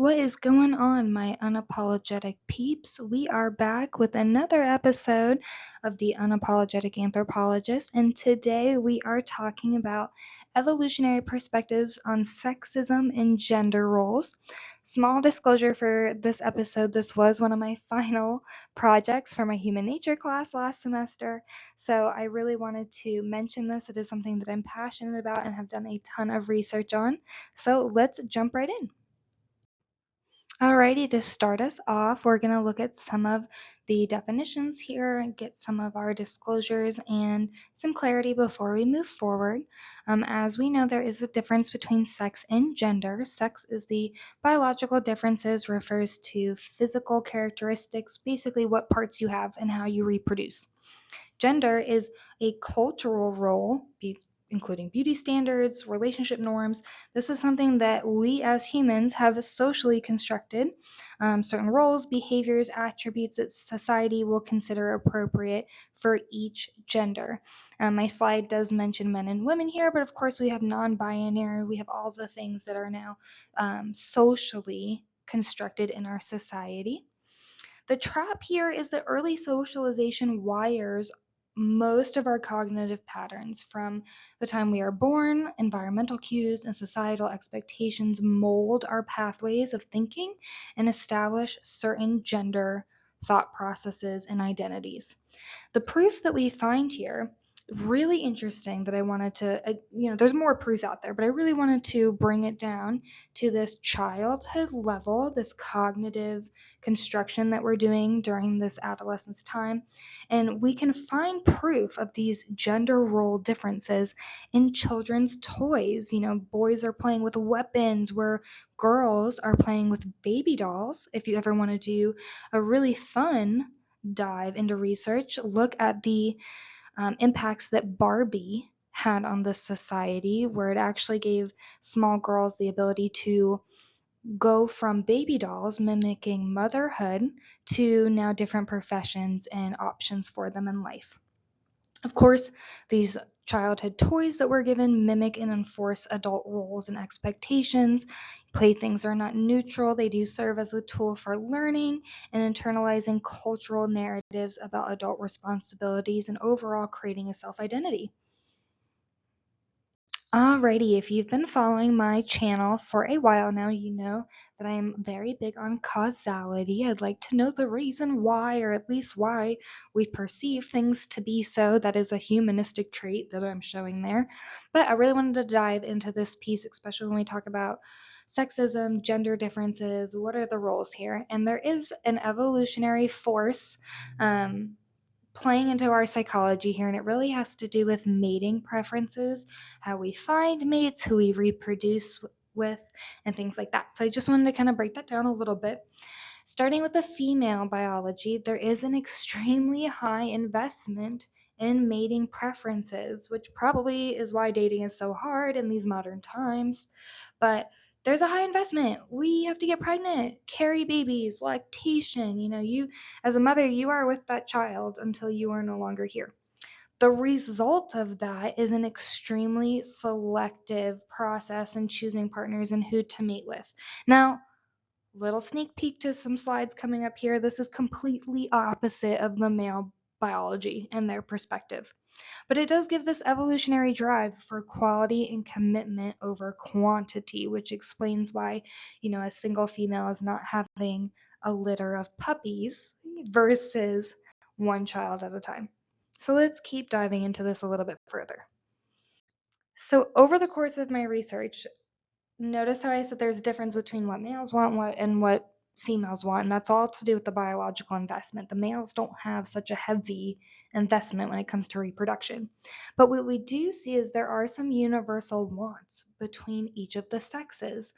What is going on, my unapologetic peeps? We are back with another episode of the Unapologetic Anthropologist, and today we are talking about evolutionary perspectives on sexism and gender roles. Small disclosure for this episode, this was one of my final projects for my human nature class last semester, so I really wanted to mention this. It is something that I'm passionate about and have done a ton of research on, so let's jump right in. Alrighty, to start us off, we're going to look at some of the definitions here and get some of our disclosures and some clarity before we move forward. As we know, there is a difference between sex and gender. Sex is the biological differences, refers to physical characteristics, basically what parts you have and how you reproduce. Gender is a cultural role, including beauty standards, relationship norms. This is something that we as humans have socially constructed. Certain roles, behaviors, attributes that society will consider appropriate for each gender. My slide does mention men and women here, but of course we have non-binary. We have all the things that are now socially constructed in our society. The trap here is that early socialization wires most of our cognitive patterns. From the time we are born, environmental cues and societal expectations mold our pathways of thinking and establish certain gender thought processes and identities. The proof that we find here, really interesting, that I wanted to, there's more proof out there, but I really wanted to bring it down to this childhood level, this cognitive construction that we're doing during this adolescence time. And we can find proof of these gender role differences in children's toys. Boys are playing with weapons where girls are playing with baby dolls. If you ever want to do a really fun dive into research, look at the impacts that Barbie had on the society, where it actually gave small girls the ability to go from baby dolls mimicking motherhood to now different professions and options for them in life. Of course, these childhood toys that we're given mimic and enforce adult roles and expectations. Playthings are not neutral, they do serve as a tool for learning and internalizing cultural narratives about adult responsibilities and overall creating a self identity. Alrighty, if you've been following my channel for a while now, you know that I am very big on causality. I'd like to know the reason why, or at least why we perceive things to be so. That is a humanistic trait that I'm showing there. But I really wanted to dive into this piece, especially when we talk about sexism, gender differences, what are the roles here? And there is an evolutionary force playing into our psychology here, and it really has to do with mating preferences, how we find mates, who we reproduce with, and things like that. So I just wanted to kind of break that down a little bit. Starting with the female biology, there is an extremely high investment in mating preferences, which probably is why dating is so hard in these modern times. But there's a high investment. We have to get pregnant, carry babies, lactation. You as a mother, you are with that child until you are no longer here. The result of that is an extremely selective process in choosing partners and who to mate with. Now, little sneak peek to some slides coming up here. This is completely opposite of the male biology and their perspective. But it does give this evolutionary drive for quality and commitment over quantity, which explains why, a single female is not having a litter of puppies versus one child at a time. So let's keep diving into this a little bit further. So over the course of my research, notice how I said there's a difference between what males want and what females want, and that's all to do with the biological investment. The males don't have such a heavy investment when it comes to reproduction. But what we do see is there are some universal wants between each of the sexes,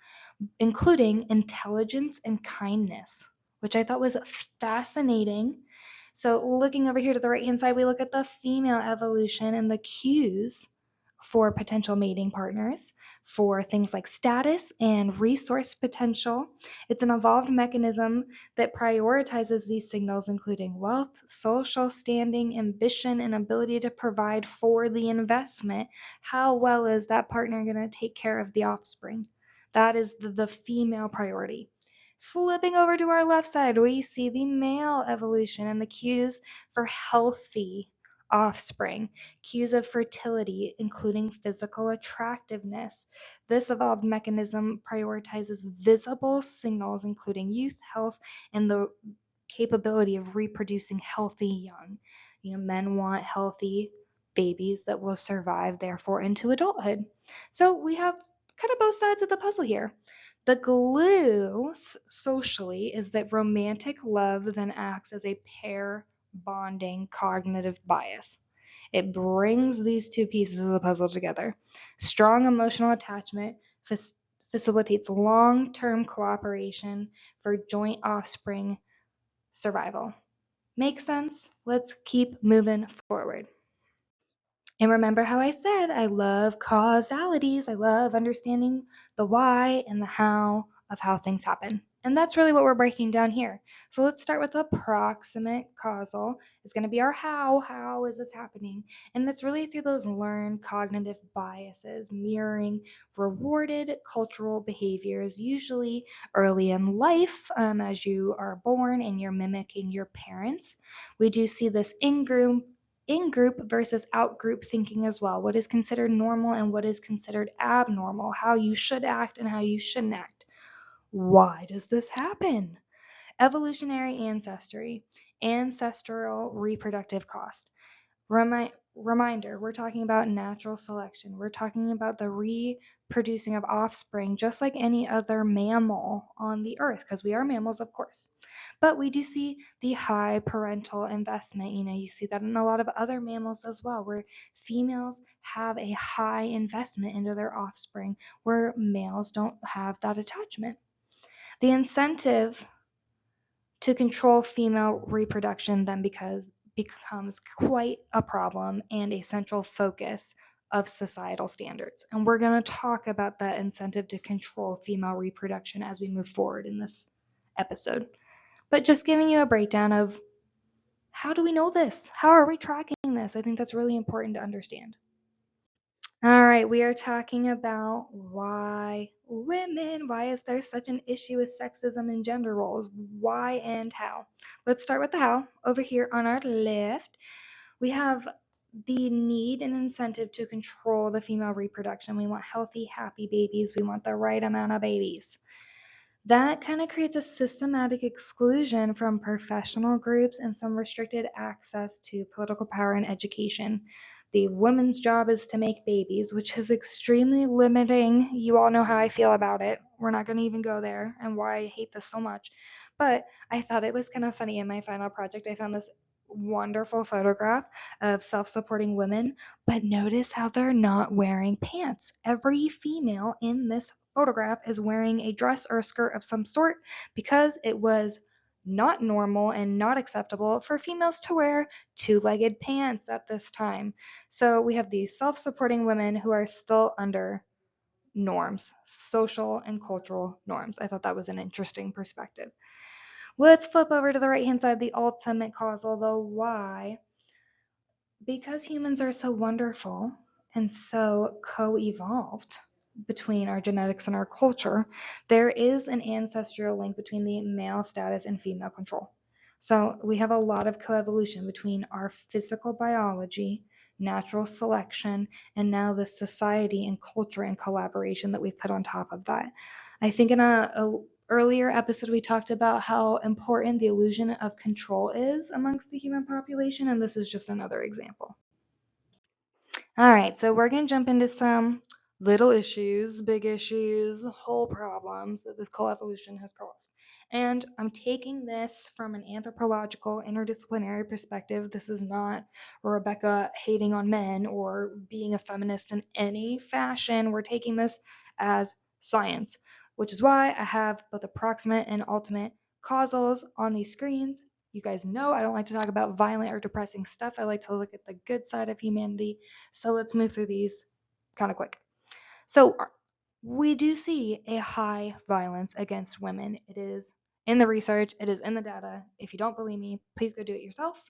including intelligence and kindness, which I thought was fascinating. So looking over here to the right-hand side, we look at the female evolution and the cues for potential mating partners, for things like status and resource potential. It's an evolved mechanism that prioritizes these signals, including wealth, social standing, ambition, and ability to provide for the investment. How well is that partner going to take care of the offspring? That is the female priority. Flipping over to our left side, we see the male evolution and the cues for healthy offspring, cues of fertility, including physical attractiveness. This evolved mechanism prioritizes visible signals, including youth, health, and the capability of reproducing healthy young. Men want healthy babies that will survive, therefore, into adulthood. So we have kind of both sides of the puzzle here. The glue socially is that romantic love then acts as a pair bonding cognitive bias. It brings these two pieces of the puzzle together. Strong emotional attachment facilitates long term cooperation for joint offspring survival. Makes sense? Let's keep moving forward. And remember how I said I love causalities. I love understanding the why and the how of how things happen. And that's really what we're breaking down here. So let's start with the proximate causal. It's going to be our how. How is this happening? And that's really through those learned cognitive biases, mirroring rewarded cultural behaviors, usually early in life as you are born and you're mimicking your parents. We do see this in-group versus out-group thinking as well. What is considered normal and what is considered abnormal, how you should act and how you shouldn't act. Why does this happen? Evolutionary ancestry, ancestral reproductive cost. Reminder, we're talking about natural selection. We're talking about the reproducing of offspring, just like any other mammal on the earth, because we are mammals, of course. But we do see the high parental investment. You see that in a lot of other mammals as well, where females have a high investment into their offspring, where males don't have that attachment. The incentive to control female reproduction then becomes quite a problem and a central focus of societal standards. And we're going to talk about that incentive to control female reproduction as we move forward in this episode. But just giving you a breakdown of how do we know this? How are we tracking this? I think that's really important to understand. All right, we are talking about why is there such an issue with sexism and gender roles? Why and how? Let's start with the how. Over here on our left, we have the need and incentive to control the female reproduction. We want healthy, happy babies. We want the right amount of babies. That kind of creates a systematic exclusion from professional groups and some restricted access to political power and education. The woman's job is to make babies, which is extremely limiting. You all know how I feel about it. We're not going to even go there and why I hate this so much. But I thought it was kind of funny in my final project. I found this wonderful photograph of self supporting women, but notice how they're not wearing pants. Every female in this photograph is wearing a dress or a skirt of some sort because it was not normal and not acceptable for females to wear two-legged pants at this time. So we have these self-supporting women who are still under norms, social and cultural norms. I thought that was an interesting perspective. Let's flip over to the right-hand side, the ultimate causal, the why. Because humans are so wonderful and so co-evolved between our genetics and our culture, there is an ancestral link between the male status and female control. So we have a lot of coevolution between our physical biology, natural selection, and now the society and culture and collaboration that we've put on top of that. I think in a earlier episode we talked about how important the illusion of control is amongst the human population, and this is just another example. All right, so we're going to jump into some little issues, big issues, whole problems that this coevolution has caused. And I'm taking this from an anthropological, interdisciplinary perspective. This is not Rebecca hating on men or being a feminist in any fashion. We're taking this as science, which is why I have both approximate and ultimate causals on these screens. You guys know I don't like to talk about violent or depressing stuff. I like to look at the good side of humanity. So let's move through these kind of quick. So we do see a high violence against women. It is in the research, it is in the data. If you don't believe me, please go do it yourself.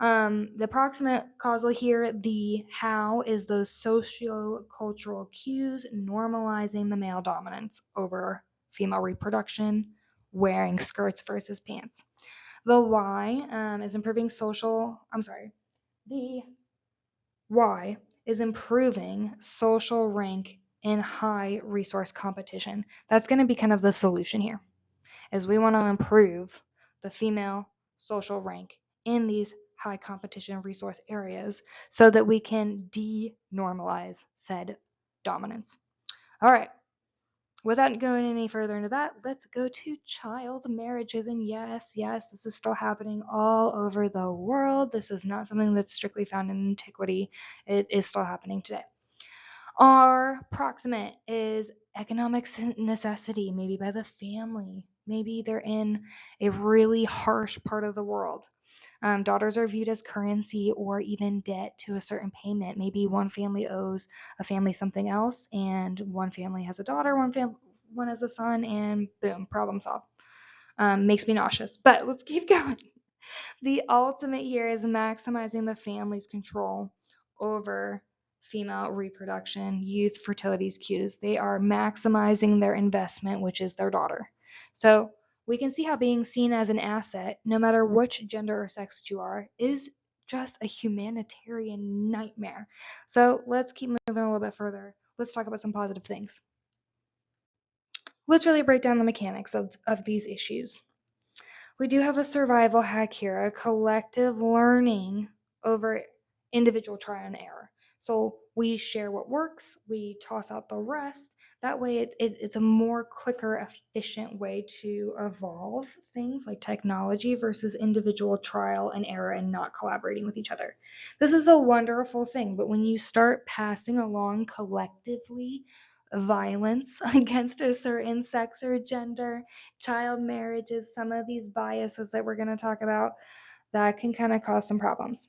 The approximate causal here, the how, is those socio-cultural cues normalizing the male dominance over female reproduction. wearing skirts versus pants. The Y is improving social, I'm sorry, the Y is improving social rank in high resource competition. That's going to be kind of the solution here, is we want to improve the female social rank in these high competition resource areas so that we can de-normalize said dominance. All right, without going any further into that, let's go to child marriages. And yes, this is still happening all over the world. This is not something that's strictly found in antiquity. It is still happening today. Our proximate is economic necessity, maybe by the family. Maybe they're in a really harsh part of the world. Daughters are viewed as currency or even debt to a certain payment. Maybe one family owes a family something else, and one family has a daughter, one has a son, and boom, problem solved. Makes me nauseous, but let's keep going. The ultimate here is maximizing the family's control over female reproduction, youth, fertility's cues. They are maximizing their investment, which is their daughter. So we can see how being seen as an asset, no matter which gender or sex you are, is just a humanitarian nightmare. So let's keep moving a little bit further. Let's talk about some positive things. Let's really break down the mechanics of these issues. We do have a survival hack here, a collective learning over individual trial and error. So we share what works, we toss out the rest. That way it's a more quicker, efficient way to evolve things like technology versus individual trial and error and not collaborating with each other. This is a wonderful thing, but when you start passing along collectively violence against a certain sex or gender, child marriages, some of these biases that we're going to talk about, that can kind of cause some problems.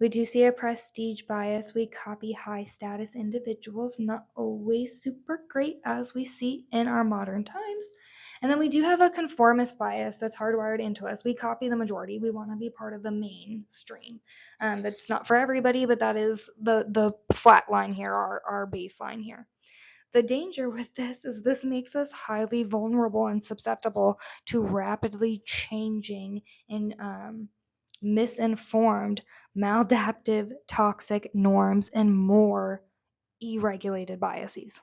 We do see a prestige bias. We copy high status individuals, not always super great as we see in our modern times. And then we do have a conformist bias that's hardwired into us. We copy the majority. We want to be part of the mainstream. That's not for everybody, but that is the flat line here, our baseline here. The danger with this is this makes us highly vulnerable and susceptible to rapidly changing and misinformed, maladaptive, toxic norms and more irregulated biases.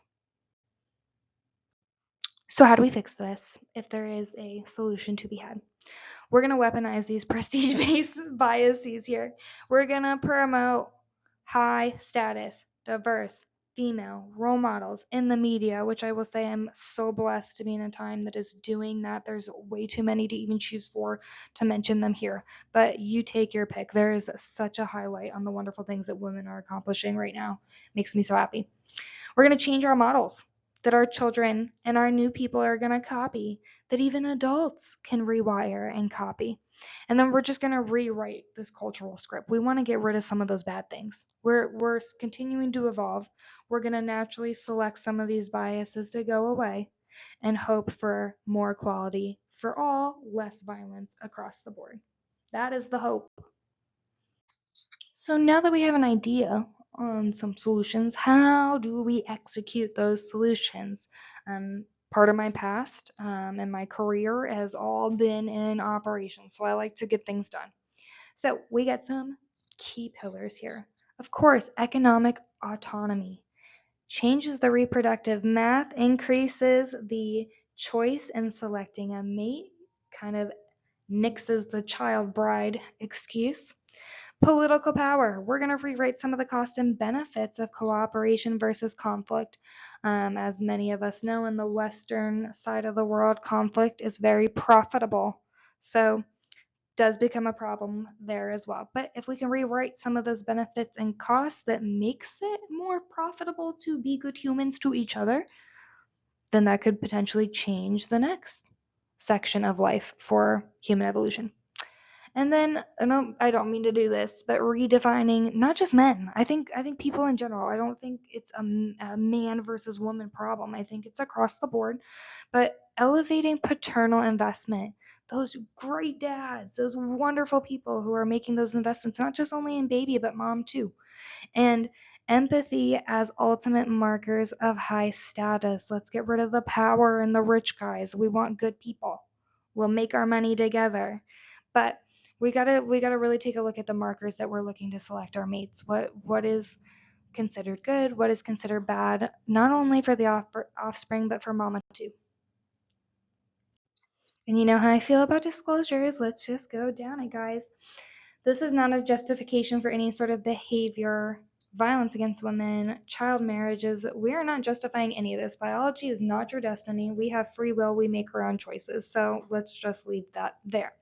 So how do we fix this if there is a solution to be had? We're going to weaponize these prestige-based biases here. We're going to promote high status, diverse, female role models in the media, which I will say I'm so blessed to be in a time that is doing that. There's way too many to even choose for to mention them here, but you take your pick. There is such a highlight on the wonderful things that women are accomplishing right now. Makes me so happy. We're going to change our models that our children and our new people are going to copy, that even adults can rewire and copy. And then we're just going to rewrite this cultural script. We want to get rid of some of those bad things. We're continuing to evolve. We're going to naturally select some of these biases to go away and hope for more equality for all, less violence across the board. That is the hope. So now that we have an idea on some solutions, how do we execute those solutions? Part of my past and my career has all been in operations, so I like to get things done. So we got some key pillars here. Of course, economic autonomy changes the reproductive math, increases the choice in selecting a mate, kind of nixes the child bride excuse. Political power. We're going to rewrite some of the cost and benefits of cooperation versus conflict. As many of us know, in the Western side of the world, conflict is very profitable. So does become a problem there as well. But if we can rewrite some of those benefits and costs that makes it more profitable to be good humans to each other, then that could potentially change the next section of life for human evolution. And then I don't mean to do this, but redefining not just men. I think people in general. I don't think it's a man versus woman problem. I think it's across the board. But elevating paternal investment, those great dads, those wonderful people who are making those investments, not just only in baby, but mom too. And empathy as ultimate markers of high status. Let's get rid of the power and the rich guys. We want good people. We'll make our money together. But we gotta really take a look at the markers that we're looking to select our mates. What is considered good? What is considered bad? Not only for the offspring, but for mama too. And you know how I feel about disclosures. Let's just go down it, guys. This is not a justification for any sort of behavior, violence against women, child marriages. We are not justifying any of this. Biology is not your destiny. We have free will. We make our own choices. So let's just leave that there.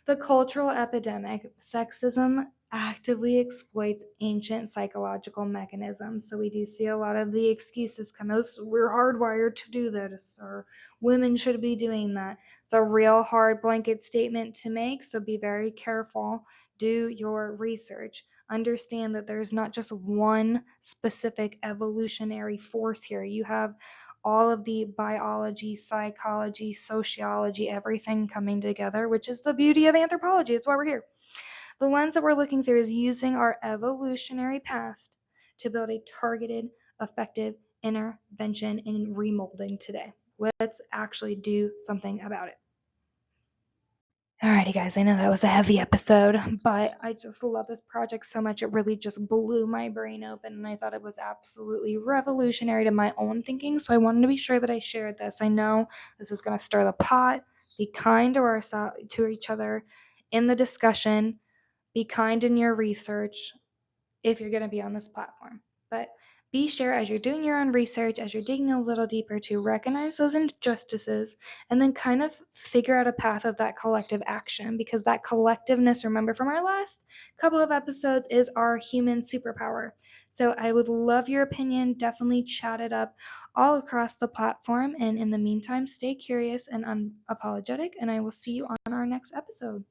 The cultural epidemic, sexism actively exploits ancient psychological mechanisms. So we do see a lot of the excuses come out. We're hardwired to do this, or women should be doing that. It's a real hard blanket statement to make, so be very careful. Do your research. Understand that there's not just one specific evolutionary force here. You have all of the biology, psychology, sociology, everything coming together, which is the beauty of anthropology. It's why we're here. The lens that we're looking through is using our evolutionary past to build a targeted, effective intervention in remolding today. Let's actually do something about it. Alrighty, guys, I know that was a heavy episode, but I just love this project so much. It really just blew my brain open, and I thought it was absolutely revolutionary to my own thinking, so I wanted to be sure that I shared this. I know this is going to stir the pot. Be kind to each other in the discussion. Be kind in your research if you're going to be on this platform. But be sure as you're doing your own research, as you're digging a little deeper, to recognize those injustices and then kind of figure out a path of that collective action, because that collectiveness, remember from our last couple of episodes, is our human superpower. So I would love your opinion. Definitely chat it up all across the platform. And in the meantime, stay curious and unapologetic, and I will see you on our next episode.